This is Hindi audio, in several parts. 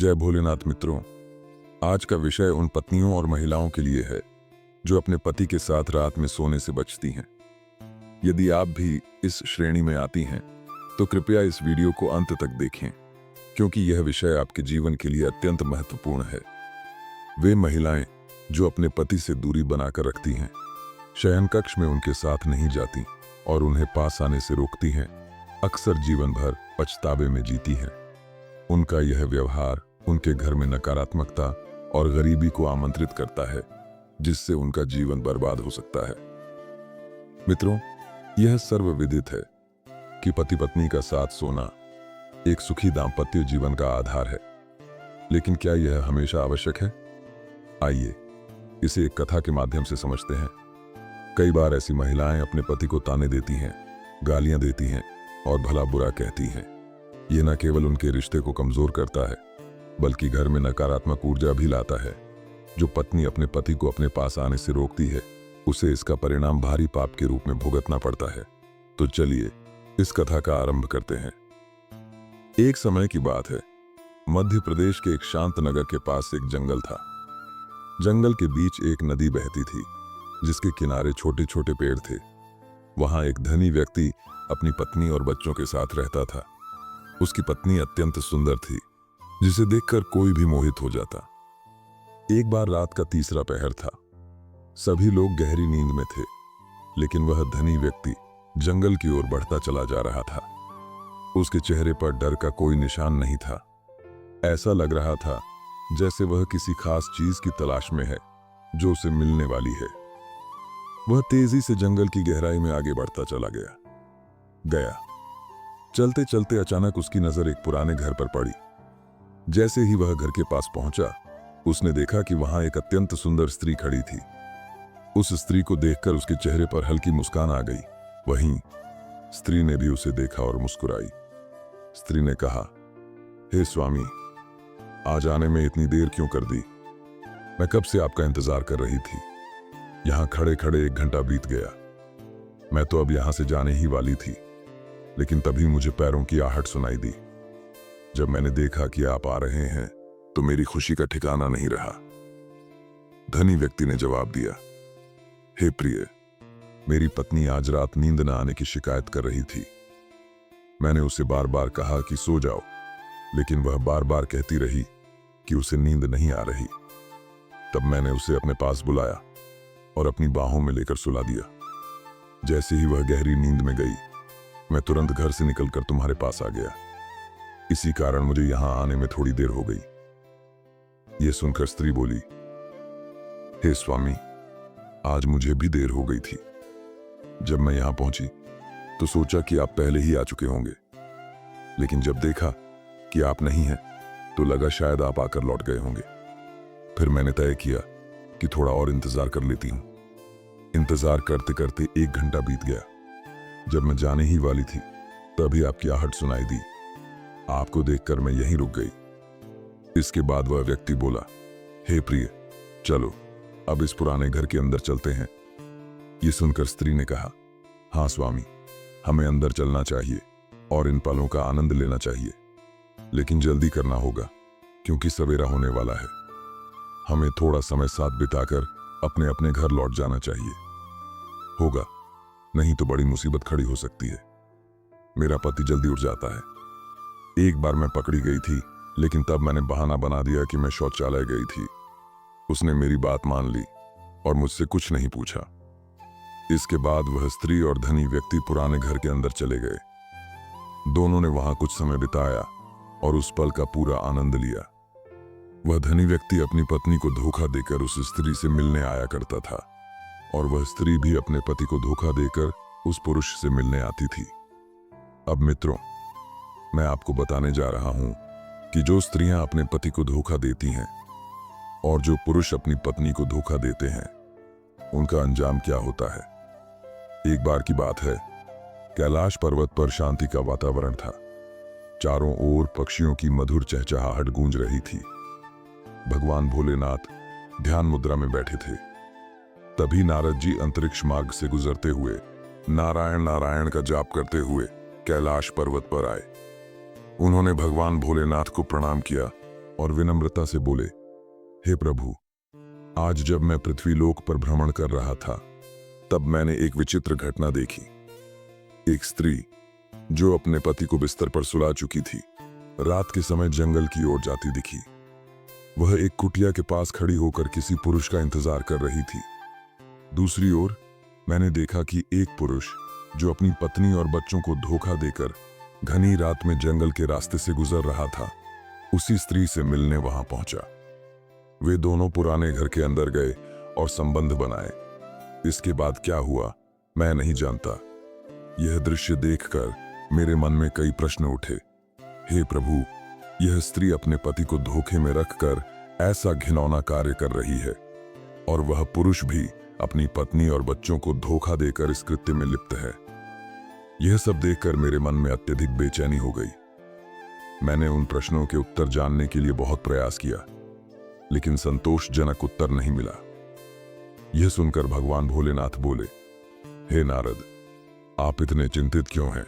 जय भोलेनाथ मित्रों, आज का विषय उन पत्नियों और महिलाओं के लिए है जो अपने पति के साथ रात में सोने से बचती हैं। यदि आप भी इस श्रेणी में आती हैं तो कृपया इस वीडियो को अंत तक देखें, क्योंकि यह विषय आपके जीवन के लिए अत्यंत महत्वपूर्ण है। वे महिलाएं जो अपने पति से दूरी बनाकर रखती हैं, शयन कक्ष में उनके साथ नहीं जाती और उन्हें पास आने से रोकती हैं, अक्सर जीवन भर पछतावे में जीती हैं। उनका यह व्यवहार उनके घर में नकारात्मकता और गरीबी को आमंत्रित करता है, जिससे उनका जीवन बर्बाद हो सकता है। मित्रों, यह सर्वविदित है कि पति पत्नी का साथ सोना एक सुखी दाम्पत्य जीवन का आधार है, लेकिन क्या यह हमेशा आवश्यक है? आइए इसे एक कथा के माध्यम से समझते हैं। कई बार ऐसी महिलाएं अपने पति को ताने देती हैं, गालियां देती हैं और भला बुरा कहती हैं। यह न केवल उनके रिश्ते को कमजोर करता है, बल्कि घर में नकारात्मक ऊर्जा भी लाता है। जो पत्नी अपने पति को अपने पास आने से रोकती है, उसे इसका परिणाम भारी पाप के रूप में भुगतना पड़ता है। तो चलिए इस कथा का आरंभ करते हैं। एक समय की बात है, मध्य प्रदेश के एक शांत नगर के पास एक जंगल था। जंगल के बीच एक नदी बहती थी, जिसके किनारे छोटे छोटे पेड़ थे। वहां एक धनी व्यक्ति अपनी पत्नी और बच्चों के साथ रहता था। उसकी पत्नी अत्यंत सुंदर थी, जिसे देखकर कोई भी मोहित हो जाता। एक बार रात का तीसरा पहर था। सभी लोग गहरी नींद में थे, लेकिन वह धनी व्यक्ति जंगल की ओर बढ़ता चला जा रहा था। उसके चेहरे पर डर का कोई निशान नहीं था। ऐसा लग रहा था जैसे वह किसी खास चीज की तलाश में है जो उसे मिलने वाली है। वह तेजी से जंगल की गहराई में आगे बढ़ता चला गया। चलते चलते अचानक उसकी नजर एक पुराने घर पर पड़ी। जैसे ही वह घर के पास पहुंचा, उसने देखा कि वहां एक अत्यंत सुंदर स्त्री खड़ी थी। उस स्त्री को देखकर उसके चेहरे पर हल्की मुस्कान आ गई। वहीं स्त्री ने भी उसे देखा और मुस्कुराई। स्त्री ने कहा, हे स्वामी, आज आने में इतनी देर क्यों कर दी? मैं कब से आपका इंतजार कर रही थी। यहां खड़े खड़े 1 घंटा बीत गया। मैं तो अब यहां से जाने ही वाली थी, लेकिन तभी मुझे पैरों की आहट सुनाई दी। जब मैंने देखा कि आप आ रहे हैं तो मेरी खुशी का ठिकाना नहीं रहा। धनी व्यक्ति ने जवाब दिया, हे प्रिय, मेरी पत्नी आज रात नींद न आने की शिकायत कर रही थी। मैंने उसे बार बार कहा कि सो जाओ, लेकिन वह बार बार कहती रही कि उसे नींद नहीं आ रही। तब मैंने उसे अपने पास बुलाया और अपनी बाहों में लेकर सुला दिया। जैसे ही वह गहरी नींद में गई, मैं तुरंत घर से निकलकर तुम्हारे पास आ गया। इसी कारण मुझे यहां आने में थोड़ी देर हो गई। यह सुनकर स्त्री बोली, हे स्वामी, आज मुझे भी देर हो गई थी। जब मैं यहां पहुंची तो सोचा कि आप पहले ही आ चुके होंगे, लेकिन जब देखा कि आप नहीं हैं तो लगा शायद आप आकर लौट गए होंगे। फिर मैंने तय किया कि थोड़ा और इंतजार कर लेती हूं। इंतजार करते करते 1 घंटा बीत गया। जब मैं जाने ही वाली थी, तभी आपकी आहट सुनाई दी। आपको देखकर मैं यहीं रुक गई। इसके बाद वह व्यक्ति बोला, हे प्रिय, चलो अब इस पुराने घर के अंदर चलते हैं। ये सुनकर स्त्री ने कहा, हाँ स्वामी, हमें अंदर चलना चाहिए और इन पलों का आनंद लेना चाहिए, लेकिन जल्दी करना होगा क्योंकि सवेरा होने वाला है। हमें थोड़ा समय साथ बिताकर अपने अपने घर लौट जाना चाहिए होगा, नहीं तो बड़ी मुसीबत खड़ी हो सकती है। मेरा पति जल्दी उठ जाता है। एक बार मैं पकड़ी गई थी, लेकिन तब मैंने बहाना बना दिया कि मैं शौचालय गई थी। उसने मेरी बात मान ली और मुझसे कुछ नहीं पूछा। इसके बाद वह स्त्री और धनी व्यक्ति पुराने घर के अंदर चले गए। दोनों ने वहां कुछ समय बिताया और उस पल का पूरा आनंद लिया। वह धनी व्यक्ति अपनी पत्नी को धोखा देकर उस स्त्री से मिलने आया करता था, और वह स्त्री भी अपने पति को धोखा देकर उस पुरुष से मिलने आती थी। अब मित्रों, मैं आपको बताने जा रहा हूं कि जो स्त्रियां अपने पति को धोखा देती हैं और जो पुरुष अपनी पत्नी को धोखा देते हैं, उनका अंजाम क्या होता है। एक बार की बात है, कैलाश पर्वत पर शांति का वातावरण था। चारों ओर पक्षियों की मधुर चहचहाहट गूंज रही थी। भगवान भोलेनाथ ध्यान मुद्रा में बैठे थे। तभी नारद जी अंतरिक्ष मार्ग से गुजरते हुए नारायण नारायण का जाप करते हुए कैलाश पर्वत पर आए। उन्होंने भगवान भोलेनाथ को प्रणाम किया और विनम्रता से बोले, हे प्रभु, आज जब मैं पृथ्वीलोक पर भ्रमण कर रहा था तब मैंने एक विचित्र घटना देखी। एक स्त्री जो अपने पति को बिस्तर पर सुला चुकी थी, रात के समय जंगल की ओर जाती दिखी। वह एक कुटिया के पास खड़ी होकर किसी पुरुष का इंतजार कर रही थी। दूसरी ओर मैंने देखा कि एक पुरुष जो अपनी पत्नी और बच्चों को धोखा देकर घनी रात में जंगल के रास्ते से गुजर रहा था, उसी स्त्री से मिलने वहां पहुंचा। वे दोनों पुराने घर के अंदर गए और संबंध बनाए। इसके बाद क्या हुआ मैं नहीं जानता। यह दृश्य देखकर मेरे मन में कई प्रश्न उठे। हे प्रभु, यह स्त्री अपने पति को धोखे में रखकर ऐसा घिनौना कार्य कर रही है, और वह पुरुष भी अपनी पत्नी और बच्चों को धोखा देकर इस कृत्य में लिप्त है। यह सब देखकर मेरे मन में अत्यधिक बेचैनी हो गई। मैंने उन प्रश्नों के उत्तर जानने के लिए बहुत प्रयास किया, लेकिन संतोषजनक उत्तर नहीं मिला। यह सुनकर भगवान भोलेनाथ बोले, हे नारद, आप इतने चिंतित क्यों हैं?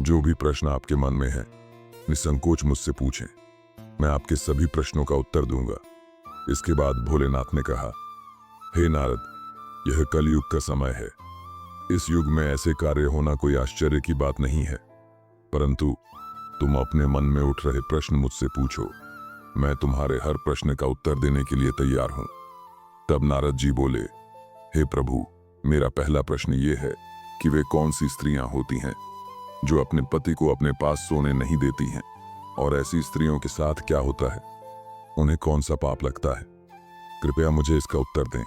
जो भी प्रश्न आपके मन में है निसंकोच मुझसे पूछें, मैं आपके सभी प्रश्नों का उत्तर दूंगा। इसके बाद भोलेनाथ ने कहा, हे नारद, यह कलयुग का समय है। इस युग में ऐसे कार्य होना कोई आश्चर्य की बात नहीं है, परंतु तुम अपने मन में उठ रहे प्रश्न मुझसे पूछो, मैं तुम्हारे हर प्रश्न का उत्तर देने के लिए तैयार हूं। तब नारद जी बोले, हे प्रभु, मेरा पहला प्रश्न ये है कि वे कौन सी स्त्रियां होती हैं जो अपने पति को अपने पास सोने नहीं देती हैं, और ऐसी स्त्रियों के साथ क्या होता है? उन्हें कौन सा पाप लगता है? कृपया मुझे इसका उत्तर दें।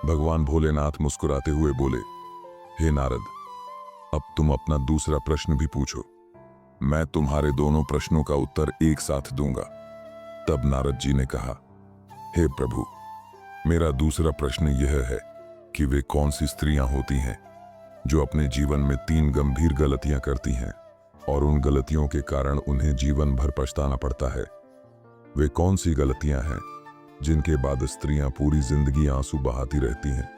भगवान भोलेनाथ मुस्कुराते हुए बोले, हे नारद, अब तुम अपना दूसरा प्रश्न भी पूछो, मैं तुम्हारे दोनों प्रश्नों का उत्तर एक साथ दूंगा। तब नारद जी ने कहा, हे प्रभु, मेरा दूसरा प्रश्न यह है कि वे कौन सी स्त्रियां होती हैं जो अपने जीवन में 3 गंभीर गलतियां करती हैं और उन गलतियों के कारण उन्हें जीवन भर पछताना पड़ता है। वे कौन सी गलतियां हैं जिनके बाद स्त्रियां पूरी जिंदगी आंसू बहाती रहती हैं?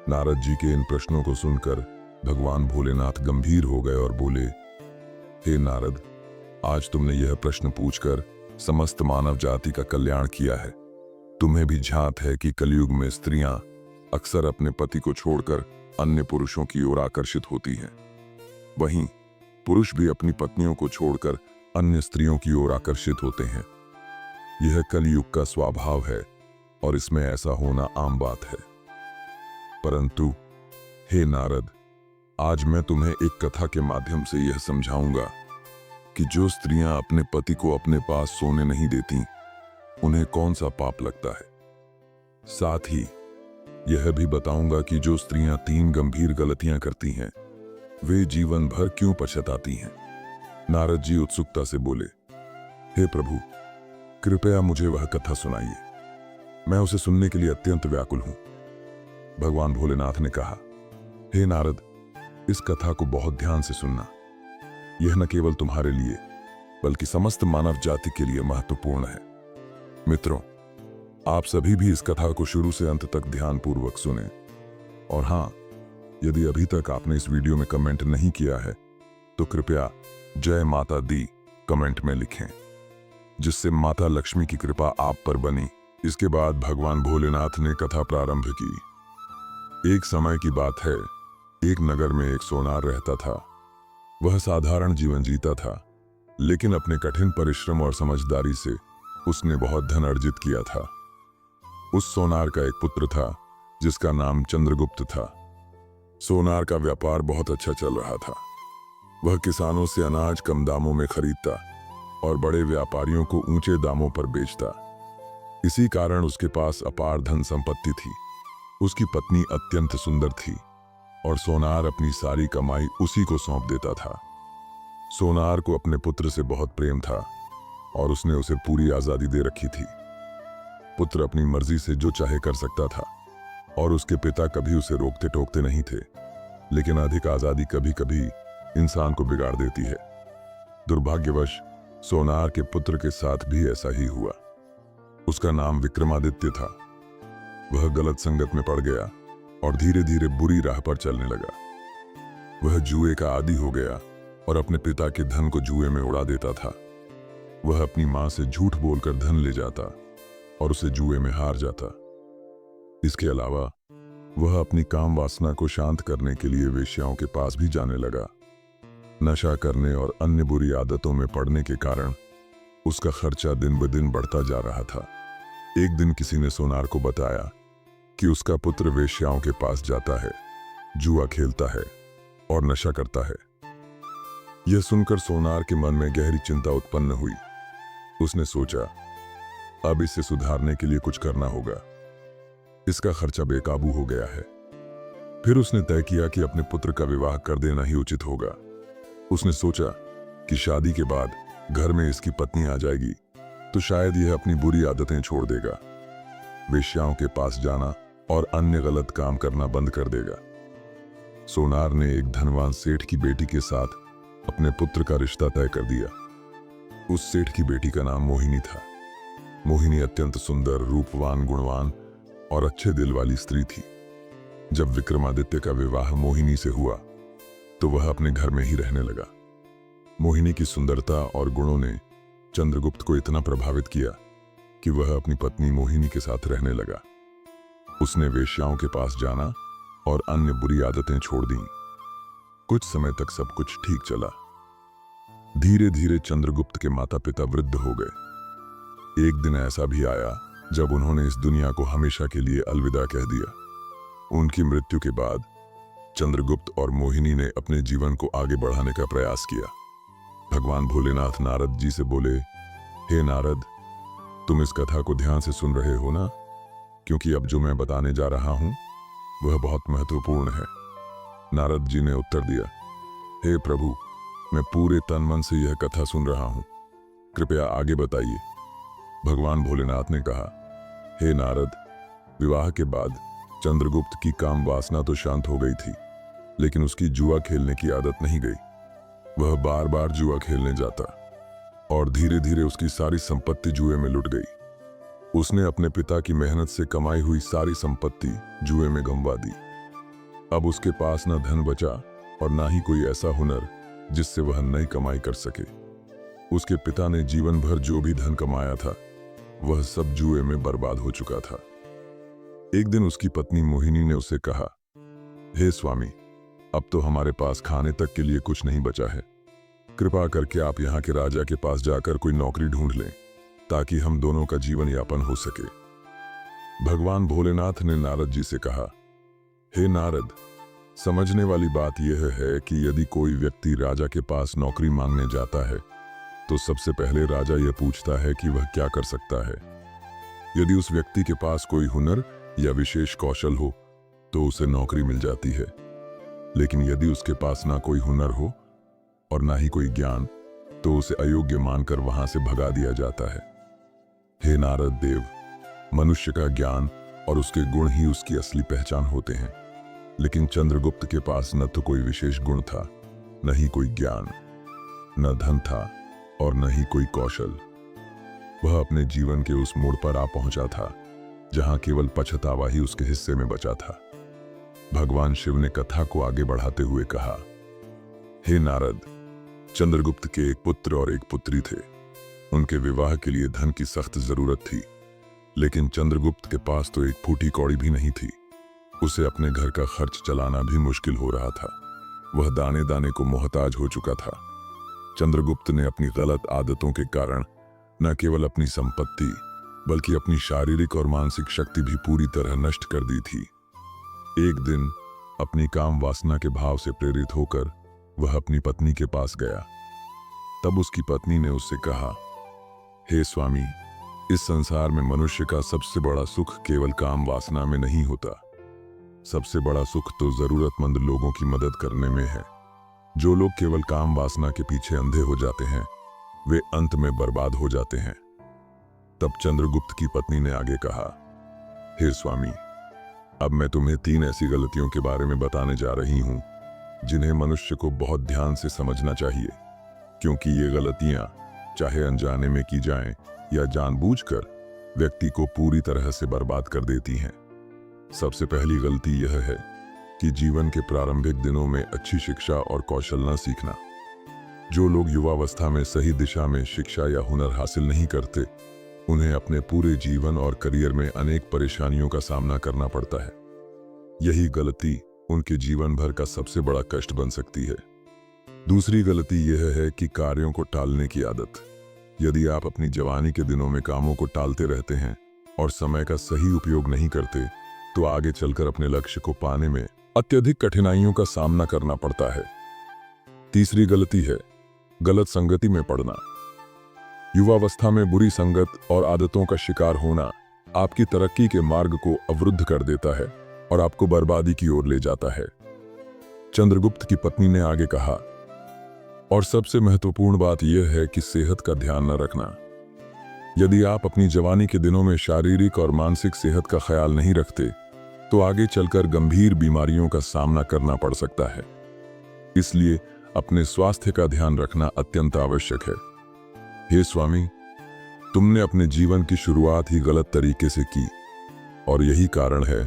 नारद जी के इन प्रश्नों को सुनकर भगवान भोलेनाथ गंभीर हो गए और बोले, हे नारद, आज तुमने यह प्रश्न पूछकर समस्त मानव जाति का कल्याण किया है। तुम्हें भी झांत है कि कलयुग में स्त्रियां अक्सर अपने पति को छोड़कर अन्य पुरुषों की ओर आकर्षित होती हैं। वहीं पुरुष भी अपनी पत्नियों को छोड़कर अन्य स्त्रियों की ओर आकर्षित होते हैं। यह कलयुग का स्वभाव है और इसमें ऐसा होना आम बात है। परंतु हे नारद, आज मैं तुम्हें एक कथा के माध्यम से यह समझाऊंगा कि जो स्त्रियां अपने पति को अपने पास सोने नहीं देती, उन्हें कौन सा पाप लगता है। साथ ही यह भी बताऊंगा कि जो स्त्रियां 3 गंभीर गलतियां करती हैं, वे जीवन भर क्यों पछताती हैं। नारद जी उत्सुकता से बोले, हे प्रभु, कृपया मुझे वह कथा सुनाइए, मैं उसे सुनने के लिए अत्यंत व्याकुल हूं। भगवान भोलेनाथ ने कहा, हे नारद, इस कथा को बहुत ध्यान से सुनना। यह न केवल तुम्हारे लिए बल्कि समस्त मानव जाति के लिए महत्वपूर्ण है। मित्रों, आप सभी भी इस कथा को शुरू से अंत तक ध्यानपूर्वक सुने। और हां, यदि अभी तक आपने इस वीडियो में कमेंट नहीं किया है तो कृपया जय माता दी कमेंट में लिखें, जिससे माता लक्ष्मी की कृपा आप पर बनी। इसके बाद भगवान भोलेनाथ ने कथा प्रारंभ की। एक समय की बात है, एक नगर में एक सोनार रहता था। वह साधारण जीवन जीता था, लेकिन अपने कठिन परिश्रम और समझदारी से उसने बहुत धन अर्जित किया था। उस सोनार का एक पुत्र था जिसका नाम चंद्रगुप्त था। सोनार का व्यापार बहुत अच्छा चल रहा था। वह किसानों से अनाज कम दामों में खरीदता और बड़े व्यापारियों को ऊंचे दामों पर बेचता। इसी कारण उसके पास अपार धन संपत्ति थी। उसकी पत्नी अत्यंत सुंदर थी और सोनार अपनी सारी कमाई उसी को सौंप देता था। सोनार को अपने पुत्र से बहुत प्रेम था और उसने उसे पूरी आजादी दे रखी थी। पुत्र अपनी मर्जी से जो चाहे कर सकता था और उसके पिता कभी उसे रोकते टोकते नहीं थे। लेकिन अधिक आजादी कभी कभी इंसान को बिगाड़ देती है। दुर्भाग्यवश सोनार के पुत्र के साथ भी ऐसा ही हुआ। उसका नाम विक्रमादित्य था। वह गलत संगत में पड़ गया और धीरे धीरे बुरी राह पर चलने लगा। वह जुए का आदी हो गया और अपने पिता के धन को जुए में उड़ा देता था। वह अपनी मां से झूठ बोलकर धन ले जाता और उसे जुए में हार जाता। इसके अलावा वह अपनी काम वासना को शांत करने के लिए वेश्याओं के पास भी जाने लगा। नशा करने और अन्य बुरी आदतों में पड़ने के कारण उसका खर्चा दिन ब दिन बढ़ता जा रहा था। एक दिन किसी ने सोनार को बताया कि उसका पुत्र वेश्याओं के पास जाता है, जुआ खेलता है और नशा करता है। यह सुनकर सोनार के मन में गहरी चिंता उत्पन्न हुई। उसने सोचा, अब इसे सुधारने के लिए कुछ करना होगा। इसका खर्चा बेकाबू हो गया है। फिर उसने तय किया कि अपने पुत्र का विवाह कर देना ही उचित होगा। उसने सोचा कि शादी के बाद घर में इसकी पत्नी आ जाएगी तो शायद यह अपनी बुरी आदतें छोड़ देगा, वेश्याओं के पास जाना और अन्य गलत काम करना बंद कर देगा। सोनार ने एक धनवान सेठ की बेटी के साथ अपने पुत्र का रिश्ता तय कर दिया। उस सेठ की बेटी का नाम मोहिनी था। मोहिनी अत्यंत सुंदर, रूपवान, गुणवान और अच्छे दिल वाली स्त्री थी। जब विक्रमादित्य का विवाह मोहिनी से हुआ तो वह अपने घर में ही रहने लगा। मोहिनी की सुंदरता और गुणों ने चंद्रगुप्त को इतना प्रभावित किया कि वह अपनी पत्नी मोहिनी के साथ रहने लगा। उसने वेश्याओं के पास जाना और अन्य बुरी आदतें छोड़ दी। कुछ समय तक सब कुछ ठीक चला। धीरे धीरे चंद्रगुप्त के माता पिता वृद्ध हो गए। एक दिन ऐसा भी आया जब उन्होंने इस दुनिया को हमेशा के लिए अलविदा कह दिया। उनकी मृत्यु के बाद चंद्रगुप्त और मोहिनी ने अपने जीवन को आगे बढ़ाने का प्रयास किया। भगवान भोलेनाथ नारद जी से बोले, हे नारद, तुम इस कथा को ध्यान से सुन रहे हो ना? क्योंकि अब जो मैं बताने जा रहा हूं वह बहुत महत्वपूर्ण है। नारद जी ने उत्तर दिया, हे प्रभु, मैं पूरे तन मन से यह कथा सुन रहा हूं, कृपया आगे बताइए। भगवान भोलेनाथ ने कहा, हे नारद, विवाह के बाद चंद्रगुप्त की काम वासना तो शांत हो गई थी, लेकिन उसकी जुआ खेलने की आदत नहीं गई। वह बार बार जुआ खेलने जाता और धीरे धीरे उसकी सारी संपत्ति जुए में लुट गई। उसने अपने पिता की मेहनत से कमाई हुई सारी संपत्ति जुए में गंवा दी। अब उसके पास न धन बचा और ना ही कोई ऐसा हुनर जिससे वह नई कमाई कर सके। उसके पिता ने जीवन भर जो भी धन कमाया था वह सब जुए में बर्बाद हो चुका था। एक दिन उसकी पत्नी मोहिनी ने उसे कहा, हे स्वामी, अब तो हमारे पास खाने तक के लिए कुछ नहीं बचा है। कृपा करके आप यहाँ के राजा के पास जाकर कोई नौकरी ढूंढ लें ताकि हम दोनों का जीवन यापन हो सके। भगवान भोलेनाथ ने नारद जी से कहा, हे नारद, समझने वाली बात यह है कि यदि कोई व्यक्ति राजा के पास नौकरी मांगने जाता है तो सबसे पहले राजा यह पूछता है कि वह क्या कर सकता है। यदि उस व्यक्ति के पास कोई हुनर या विशेष कौशल हो तो उसे नौकरी मिल जाती है, लेकिन यदि उसके पास ना कोई हुनर हो और ना ही कोई ज्ञान तो उसे अयोग्य मानकर वहां से भगा दिया जाता है। हे नारद देव, मनुष्य का ज्ञान और उसके गुण ही उसकी असली पहचान होते हैं, लेकिन चंद्रगुप्त के पास न तो कोई विशेष गुण था, न ही कोई ज्ञान, न धन था और न ही कोई कौशल। वह अपने जीवन के उस मोड़ पर आ पहुंचा था जहां केवल पछतावा ही उसके हिस्से में बचा था। भगवान शिव ने कथा को आगे बढ़ाते हुए कहा, हे नारद, चंद्रगुप्त के एक पुत्र और एक पुत्री थे। उनके विवाह के लिए धन की सख्त जरूरत थी, लेकिन चंद्रगुप्त के पास तो एक फूटी कौड़ी भी नहीं थी। उसे अपने घर का खर्च चलाना भी मुश्किल हो रहा था। वह दाने दाने को मोहताज हो चुका था। चंद्रगुप्त ने अपनी गलत आदतों के कारण न केवल अपनी संपत्ति बल्कि अपनी शारीरिक और मानसिक शक्ति भी पूरी तरह नष्ट कर दी थी। एक दिन अपनी काम वासना के भाव से प्रेरित होकर वह अपनी पत्नी के पास गया। तब उसकी पत्नी ने उससे कहा, हे स्वामी, इस संसार में मनुष्य का सबसे बड़ा सुख केवल काम वासना में नहीं होता। सबसे बड़ा सुख तो जरूरतमंद लोगों की मदद करने में है। जो लोग केवल काम वासना के पीछे अंधे हो जाते हैं वे अंत में बर्बाद हो जाते हैं। तब चंद्रगुप्त की पत्नी ने आगे कहा, हे स्वामी, अब मैं तुम्हें 3 ऐसी गलतियों के बारे में बताने जा रही हूं जिन्हें मनुष्य को बहुत ध्यान से समझना चाहिए, क्योंकि ये गलतियां चाहे अनजाने में की जाएं या जानबूझकर व्यक्ति को पूरी तरह से बर्बाद कर देती हैं। सबसे पहली गलती यह है कि जीवन के प्रारंभिक दिनों में अच्छी शिक्षा और कौशल न सीखना। जो लोग युवावस्था में सही दिशा में शिक्षा या हुनर हासिल नहीं करते, उन्हें अपने पूरे जीवन और करियर में अनेक परेशानियों का सामना करना पड़ता है। यही गलती उनके जीवन भर का सबसे बड़ा कष्ट बन सकती है। दूसरी गलती यह है कि कार्यों को टालने की आदत। यदि आप अपनी जवानी के दिनों में कामों को टालते रहते हैं और समय का सही उपयोग नहीं करते, तो आगे चलकर अपने लक्ष्य को पाने में अत्यधिक कठिनाइयों का सामना करना पड़ता है। तीसरी गलती है गलत संगति में पड़ना। युवावस्था में बुरी संगत और आदतों का शिकार होना आपकी तरक्की के मार्ग को अवरुद्ध कर देता है और आपको बर्बादी की ओर ले जाता है। चंद्रगुप्त की पत्नी ने आगे कहा, और सबसे महत्वपूर्ण बात यह है कि सेहत का ध्यान न रखना। यदि आप अपनी जवानी के दिनों में शारीरिक और मानसिक सेहत का ख्याल नहीं रखते, तो आगे चलकर गंभीर बीमारियों का सामना करना पड़ सकता है। इसलिए अपने स्वास्थ्य का ध्यान रखना अत्यंत आवश्यक है। हे स्वामी, तुमने अपने जीवन की शुरुआत ही गलत तरीके से की और यही कारण है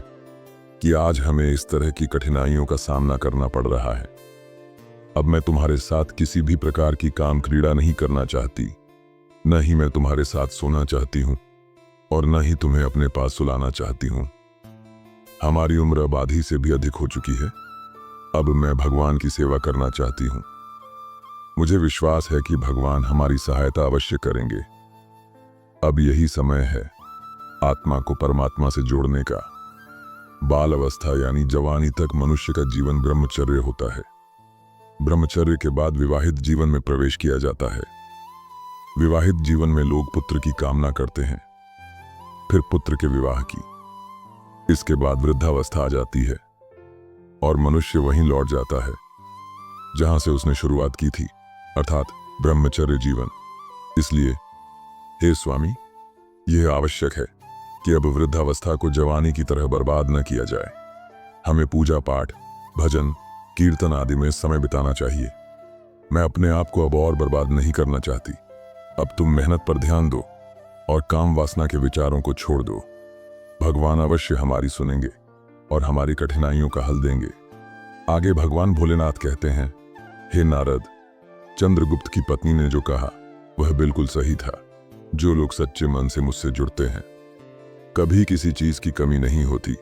कि आज हमें इस तरह की कठिनाइयों का सामना करना पड़ रहा है। अब मैं तुम्हारे साथ किसी भी प्रकार की काम क्रीड़ा नहीं करना चाहती, न ही मैं तुम्हारे साथ सोना चाहती हूँ और न ही तुम्हें अपने पास सुलाना चाहती हूँ। हमारी उम्र अब आधी से भी अधिक हो चुकी है। अब मैं भगवान की सेवा करना चाहती हूँ। मुझे विश्वास है कि भगवान हमारी सहायता अवश्य करेंगे। अब यही समय है आत्मा को परमात्मा से जोड़ने का। बाल अवस्था यानी जवानी तक मनुष्य का जीवन ब्रह्मचर्य होता है। ब्रह्मचर्य के बाद विवाहित जीवन में प्रवेश किया जाता है। विवाहित जीवन में लोग पुत्र की कामना करते हैं, फिर पुत्र के विवाह की। इसके बाद वृद्धावस्था आ जाती है और मनुष्य वहीं लौट जाता है जहां से उसने शुरुआत की थी, अर्थात ब्रह्मचर्य जीवन। इसलिए हे स्वामी, यह आवश्यक है कि अब वृद्धावस्था को जवानी की तरह बर्बाद न किया जाए। हमें पूजा पाठ, भजन, कीर्तन आदि में समय बिताना चाहिए। मैं अपने आप को अब और बर्बाद नहीं करना चाहती। अब तुम मेहनत पर ध्यान दो और काम वासना के विचारों को छोड़ दो। भगवान अवश्य हमारी सुनेंगे और हमारी कठिनाइयों का हल देंगे। आगे भगवान भोलेनाथ कहते हैं, हे नारद, चंद्रगुप्त की पत्नी ने जो कहा वह बिल्कुल सही था। जो लोग सच्चे मन से मुझसे जुड़ते हैं, कभी किसी चीज की कमी नहीं होती।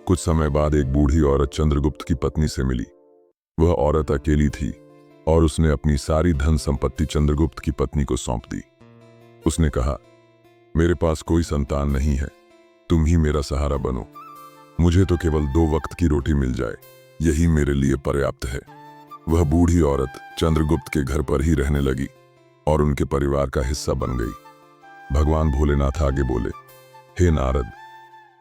कुछ समय बाद एक बूढ़ी औरत चंद्रगुप्त की पत्नी से मिली। वह औरत अकेली थी और उसने अपनी सारी धन संपत्ति चंद्रगुप्त की पत्नी को सौंप दी। उसने कहा, मेरे पास कोई संतान नहीं है, तुम ही मेरा सहारा बनो। मुझे तो केवल 2 वक्त की रोटी मिल जाए, यही मेरे लिए पर्याप्त है। वह बूढ़ी औरत चंद्रगुप्त के घर पर ही रहने लगी और उनके परिवार का हिस्सा बन गई। भगवान भोलेनाथ आगे बोले, हे नारद,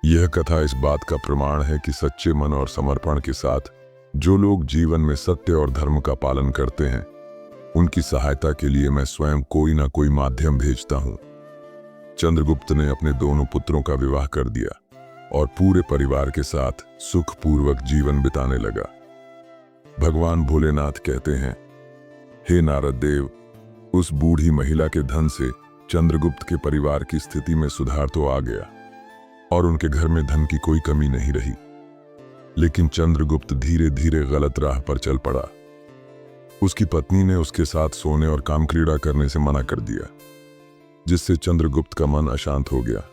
यह कथा इस बात का प्रमाण है कि सच्चे मन और समर्पण के साथ जो लोग जीवन में सत्य और धर्म का पालन करते हैं, उनकी सहायता के लिए मैं स्वयं कोई ना कोई माध्यम भेजता हूं। चंद्रगुप्त ने अपने दोनों पुत्रों का विवाह कर दिया और पूरे परिवार के साथ सुखपूर्वक जीवन बिताने लगा। भगवान भोलेनाथ कहते हैं, हे नारद देव, उस बूढ़ी महिला के धन से चंद्रगुप्त के परिवार की स्थिति में सुधार तो आ गया और उनके घर में धन की कोई कमी नहीं रही, लेकिन चंद्रगुप्त धीरे धीरे गलत राह पर चल पड़ा। उसकी पत्नी ने उसके साथ सोने और काम क्रीड़ा करने से मना कर दिया, जिससे चंद्रगुप्त का मन अशांत हो गया।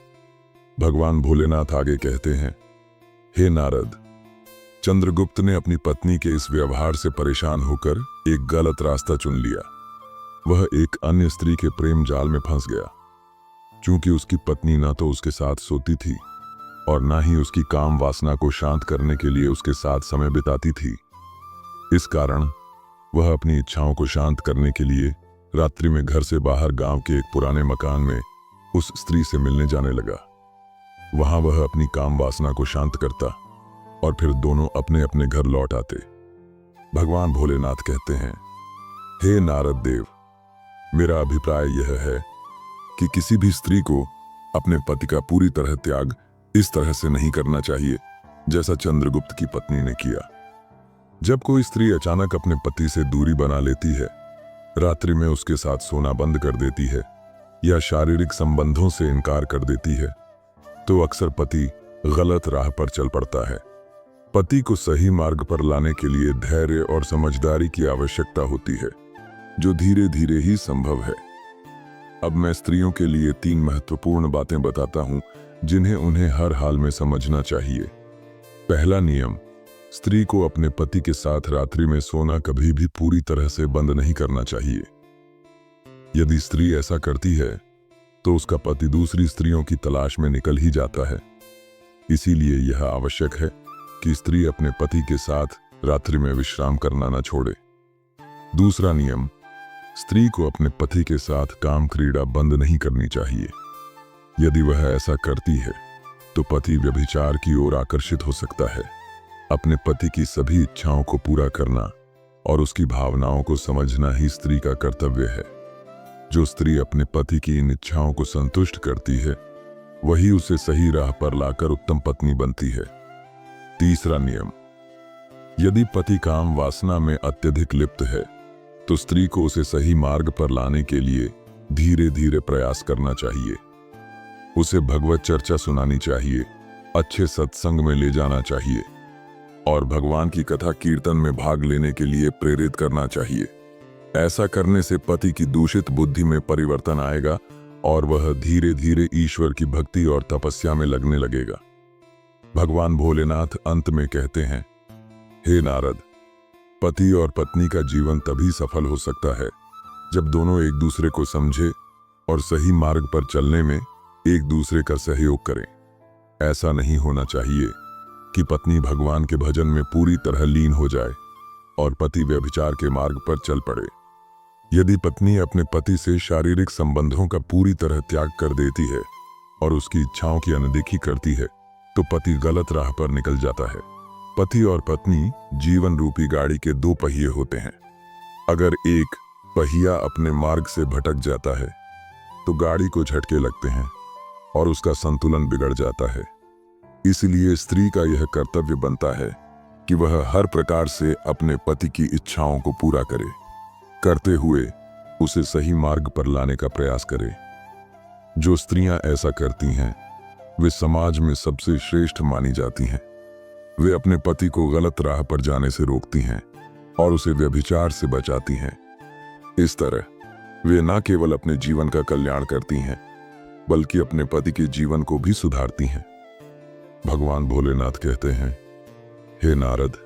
भगवान भोलेनाथ आगे कहते हैं, हे नारद, चंद्रगुप्त ने अपनी पत्नी के इस व्यवहार से परेशान होकर एक गलत रास्ता चुन लिया। वह एक अन्य स्त्री के प्रेम जाल में फंस गया। चूंकि उसकी पत्नी ना तो उसके साथ सोती थी और ना ही उसकी काम वासना को शांत करने के लिए उसके साथ समय बिताती थी, इस कारण वह अपनी इच्छाओं को शांत करने के लिए रात्रि में घर से बाहर गांव के एक पुराने मकान में उस स्त्री से मिलने जाने लगा। वहां वह अपनी काम वासना को शांत करता और फिर दोनों अपने अपने घर लौट आते। भगवान भोलेनाथ कहते हैं, हे नारद देव, मेरा अभिप्राय यह है कि किसी भी स्त्री को अपने पति का पूरी तरह त्याग इस तरह से नहीं करना चाहिए जैसा चंद्रगुप्त की पत्नी ने किया। जब कोई स्त्री अचानक अपने पति से दूरी बना लेती है, रात्रि में उसके साथ सोना बंद कर देती है या शारीरिक संबंधों से इनकार कर देती है, तो अक्सर पति गलत राह पर चल पड़ता है। पति को सही मार्ग पर लाने के लिए धैर्य और समझदारी की आवश्यकता होती है। जो धीरे धीरे ही संभव है। अब मैं स्त्रियों के लिए 3 महत्वपूर्ण बातें बताता हूं जिन्हें उन्हें हर हाल में समझना चाहिए। पहला नियम, स्त्री को अपने पति के साथ रात्रि में सोना कभी भी पूरी तरह से बंद नहीं करना चाहिए। यदि स्त्री ऐसा करती है तो उसका पति दूसरी स्त्रियों की तलाश में निकल ही जाता है। इसीलिए यह आवश्यक है कि स्त्री अपने पति के साथ रात्रि में विश्राम करना न छोड़े। दूसरा नियम, स्त्री को अपने पति के साथ काम क्रीड़ा बंद नहीं करनी चाहिए। यदि वह ऐसा करती है तो पति व्यभिचार की ओर आकर्षित हो सकता है। अपने पति की सभी इच्छाओं को पूरा करना और उसकी भावनाओं को समझना ही स्त्री का कर्तव्य है। जो स्त्री अपने पति की इन इच्छाओं को संतुष्ट करती है वही उसे सही राह पर लाकर उत्तम पत्नी बनती है। तीसरा नियम, यदि पति काम वासना में अत्यधिक लिप्त है तो स्त्री को उसे सही मार्ग पर लाने के लिए धीरे धीरे प्रयास करना चाहिए। उसे भगवत चर्चा सुनानी चाहिए, अच्छे सत्संग में ले जाना चाहिए और भगवान की कथा कीर्तन में भाग लेने के लिए प्रेरित करना चाहिए। ऐसा करने से पति की दूषित बुद्धि में परिवर्तन आएगा और वह धीरे धीरे ईश्वर की भक्ति और तपस्या में लगने लगेगा। भगवान भोलेनाथ अंत में कहते हैं, हे नारद, पति और पत्नी का जीवन तभी सफल हो सकता है जब दोनों एक दूसरे को समझे और सही मार्ग पर चलने में एक दूसरे का सहयोग करें। ऐसा नहीं होना चाहिए कि पत्नी भगवान के भजन में पूरी तरह लीन हो जाए और पति व्यभिचार के मार्ग पर चल पड़े। यदि पत्नी अपने पति से शारीरिक संबंधों का पूरी तरह त्याग कर देती है और उसकी इच्छाओं की अनदेखी करती है तो पति गलत राह पर निकल जाता है। पति और पत्नी जीवन रूपी गाड़ी के 2 पहिए होते हैं। अगर एक पहिया अपने मार्ग से भटक जाता है तो गाड़ी को झटके लगते हैं और उसका संतुलन बिगड़ जाता है। इसलिए स्त्री का यह कर्तव्य बनता है कि वह हर प्रकार से अपने पति की इच्छाओं को पूरा करते हुए उसे सही मार्ग पर लाने का प्रयास करे। जो स्त्रियां ऐसा करती हैं वे समाज में सबसे श्रेष्ठ मानी जाती हैं। वे अपने पति को गलत राह पर जाने से रोकती हैं और उसे व्यभिचार से बचाती हैं। इस तरह वे न केवल अपने जीवन का कल्याण करती हैं बल्कि अपने पति के जीवन को भी सुधारती हैं। भगवान भोलेनाथ कहते हैं, हे नारद,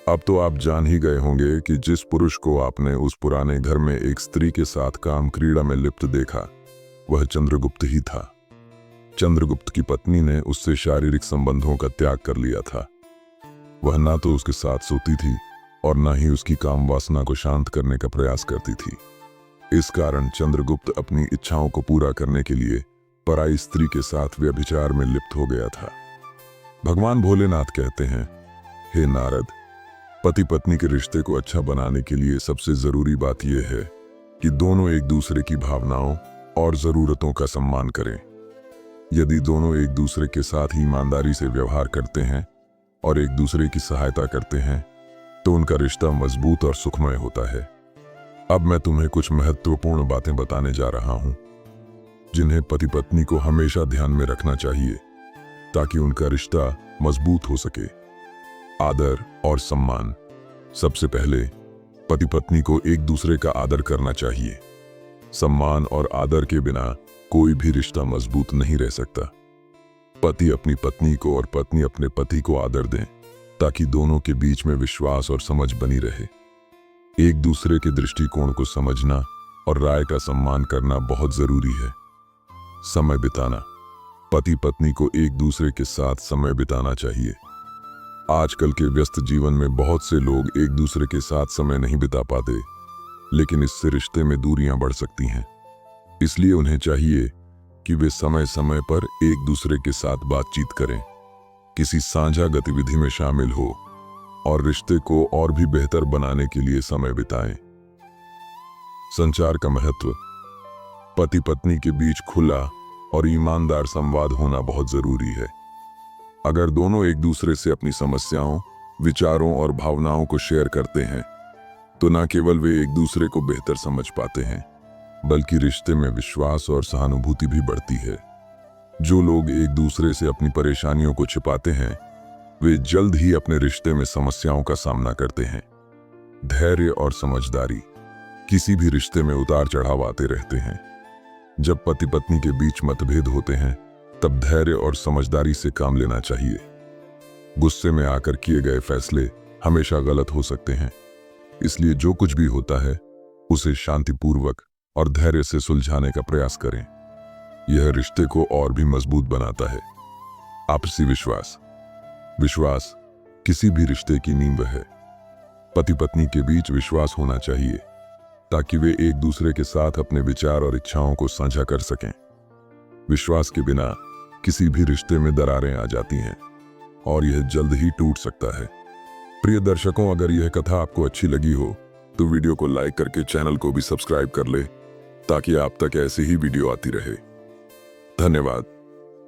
अब तो आप जान ही गए होंगे कि जिस पुरुष को आपने उस पुराने घर में एक स्त्री के साथ काम क्रीड़ा में लिप्त देखा वह चंद्रगुप्त ही था। चंद्रगुप्त की पत्नी ने उससे शारीरिक संबंधों का त्याग कर लिया था। वह ना तो उसके साथ सोती थी और ना ही उसकी काम वासना को शांत करने का प्रयास करती थी। इस कारण चंद्रगुप्त अपनी इच्छाओं को पूरा करने के लिए पराई स्त्री के साथ व्यभिचार में लिप्त हो गया था। भगवान भोलेनाथ कहते हैं, हे नारद, पति पत्नी के रिश्ते को अच्छा बनाने के लिए सबसे जरूरी बात यह है कि दोनों एक दूसरे की भावनाओं और जरूरतों का सम्मान करें। यदि दोनों एक दूसरे के साथ ईमानदारी से व्यवहार करते हैं और एक दूसरे की सहायता करते हैं तो उनका रिश्ता मजबूत और सुखमय होता है। अब मैं तुम्हें कुछ महत्वपूर्ण बातें बताने जा रहा हूं जिन्हें पति पत्नी को हमेशा ध्यान में रखना चाहिए ताकि उनका रिश्ता मजबूत हो सके। आदर और सम्मान। सबसे पहले पति पत्नी को एक दूसरे का आदर करना चाहिए। सम्मान और आदर के बिना कोई भी रिश्ता मजबूत नहीं रह सकता। पति अपनी पत्नी को और पत्नी अपने पति को आदर दें ताकि दोनों के बीच में विश्वास और समझ बनी रहे। एक दूसरे के दृष्टिकोण को समझना और राय का सम्मान करना बहुत जरूरी है। समय बिताना। पति पत्नी को एक दूसरे के साथ समय बिताना चाहिए। आजकल के व्यस्त जीवन में बहुत से लोग एक दूसरे के साथ समय नहीं बिता पाते, लेकिन इससे रिश्ते में दूरियां बढ़ सकती हैं। इसलिए उन्हें चाहिए कि वे समय समय पर एक दूसरे के साथ बातचीत करें, किसी साझा गतिविधि में शामिल हो और रिश्ते को और भी बेहतर बनाने के लिए समय बिताएं। संचार का महत्व। पति पत्नी के बीच खुला और ईमानदार संवाद होना बहुत जरूरी है। अगर दोनों एक दूसरे से अपनी समस्याओं, विचारों और भावनाओं को शेयर करते हैं तो न केवल वे एक दूसरे को बेहतर समझ पाते हैं बल्कि रिश्ते में विश्वास और सहानुभूति भी बढ़ती है। जो लोग एक दूसरे से अपनी परेशानियों को छिपाते हैं वे जल्द ही अपने रिश्ते में समस्याओं का सामना करते हैं। धैर्य और समझदारी। किसी भी रिश्ते में उतार चढ़ाव आते रहते हैं। जब पति पत्नी के बीच मतभेद होते हैं तब धैर्य और समझदारी से काम लेना चाहिए। गुस्से में आकर किए गए फैसले हमेशा गलत हो सकते हैं, इसलिए जो कुछ भी होता है उसे शांतिपूर्वक और धैर्य से सुलझाने का प्रयास करें। यह रिश्ते को और भी मजबूत बनाता है। आपसी विश्वास। विश्वास किसी भी रिश्ते की नींव है। पति पत्नी के बीच विश्वास होना चाहिए ताकि वे एक दूसरे के साथ अपने विचार और इच्छाओं को साझा कर सकें। विश्वास के बिना किसी भी रिश्ते में दरारें आ जाती हैं और यह जल्द ही टूट सकता है। प्रिय दर्शकों, अगर यह कथा आपको अच्छी लगी हो तो वीडियो को लाइक करके चैनल को भी सब्सक्राइब कर ले ताकि आप तक ऐसी ही वीडियो आती रहे। धन्यवाद।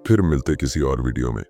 फिर मिलते किसी और वीडियो में।